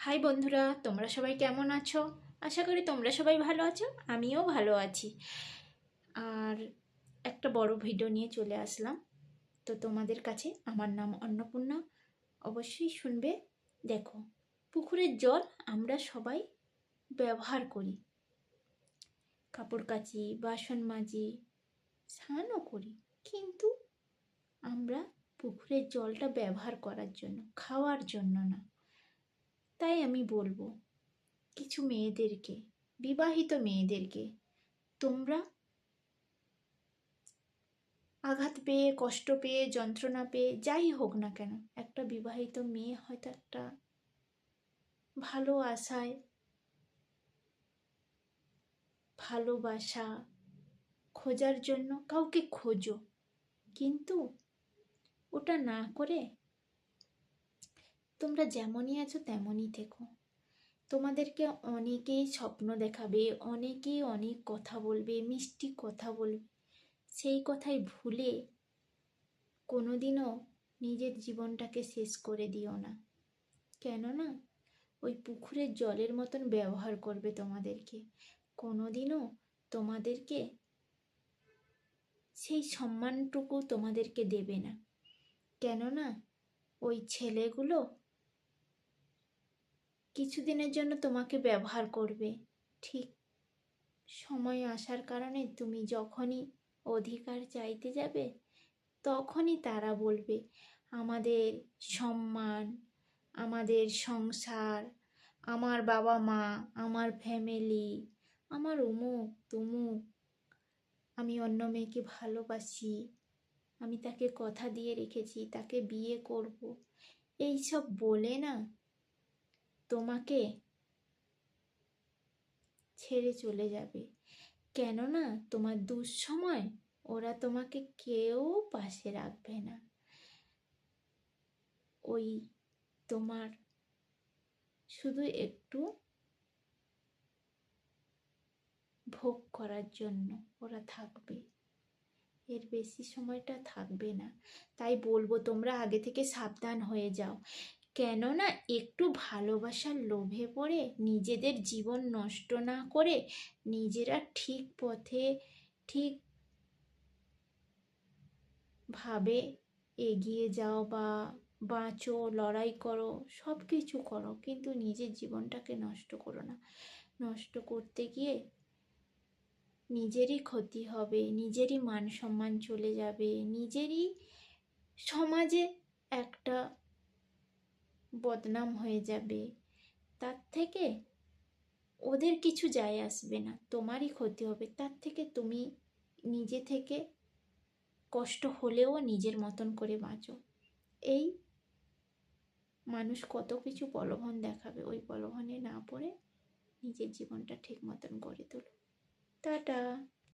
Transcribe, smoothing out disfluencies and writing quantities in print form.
High বন্ধুরা, তোমরা সবাই কেমন আছো? আশা করি তোমরা সবাই ভালো আছো, আমিও ভালো আছি। আর একটা বড় ভিডিও নিয়ে চলে আসলাম তো তোমাদের কাছে। আমার নাম অন্নপূর্ণা, অবশ্যই শুনবে। দেখো, পুকুরের জল আমরা সবাই ব্যবহার করি, কাপড় কাচি, বাসন মাজি, স্নানও করি, কিন্তু আমরা পুকুরের জলটা ব্যবহার করার জন্য, খাওয়ার জন্য না। তাই আমি বলবো কিছু মেয়েদেরকে, বিবাহিত মেয়েদেরকে, তোমরা আঘাত পেয়ে, কষ্ট পেয়ে, যন্ত্রণা পেয়ে, যাই হোক না কেন, একটা বিবাহিত মেয়ে হয়তো একটা ভালো আশায়, ভালোবাসা খোঁজার জন্য কাউকে খোঁজো, কিন্তু ওটা না করে তোমরা যেমনই আছো তেমনই থেকো। তোমাদেরকে অনেকেই স্বপ্ন দেখাবে, অনেকেই অনেক কথা বলবে, মিষ্টি কথা বলবে, সেই কথাই ভুলে কোনোদিনও নিজের জীবনটাকে শেষ করে দিও না। কেননা ওই পুকুরের জলের মতন ব্যবহার করবে তোমাদেরকে, কোনোদিনও তোমাদেরকে সেই সম্মানটুকু তোমাদেরকে দেবে না। কেননা ওই ছেলেগুলো কিছুদিনের জন্য তোমাকে ব্যবহার করবে, ঠিক সময় আসার কারণে তুমি যখনই অধিকার চাইতে যাবে তখনই তারা বলবে আমাদের সম্মান, আমাদের সংসার, আমার বাবা মা, আমার ফ্যামিলি, আমার অমুক তমুক, আমি অন্য মেয়েকে ভালোবাসি, আমি তাকে কথা দিয়ে রেখেছি, তাকে বিয়ে করব, এইসব বলে না তোমাকে ছেড়ে চলে যাবে। কেননা তোমার দুঃসময় ওরা তোমাকে কেউ পাশে রাখবে না। ওই তোমার শুধু একটু ভোগ করার জন্য ওরা থাকবে, এর বেশি সময়টা থাকবে না। তাই বলবো তোমরা আগে থেকে সাবধান হয়ে যাও। কেননা একটু ভালোবাসার লোভে পড়ে নিজেদের জীবন নষ্ট না করে নিজেরা ঠিক পথে, ঠিক ভাবে এগিয়ে যাও, বা বাঁচো, লড়াই করো, সব কিছু করো, কিন্তু নিজের জীবনটাকে নষ্ট করো না। নষ্ট করতে গিয়ে নিজেরই ক্ষতি হবে, নিজেরই মান সম্মান চলে যাবে, নিজেরই সমাজে একটা বদনাম হয়ে যাবে। তার থেকে ওদের কিছু যায় আসবে না, তোমারই ক্ষতি হবে। তার থেকে তুমি নিজে থেকে কষ্ট হলেও নিজের মতন করে বাঁচো। এই মানুষ কত কিছু প্রলোভন দেখাবে, ওই প্রলোভনে না পড়ে নিজের জীবনটা ঠিক মতন গড়ে তোলো। টাটা।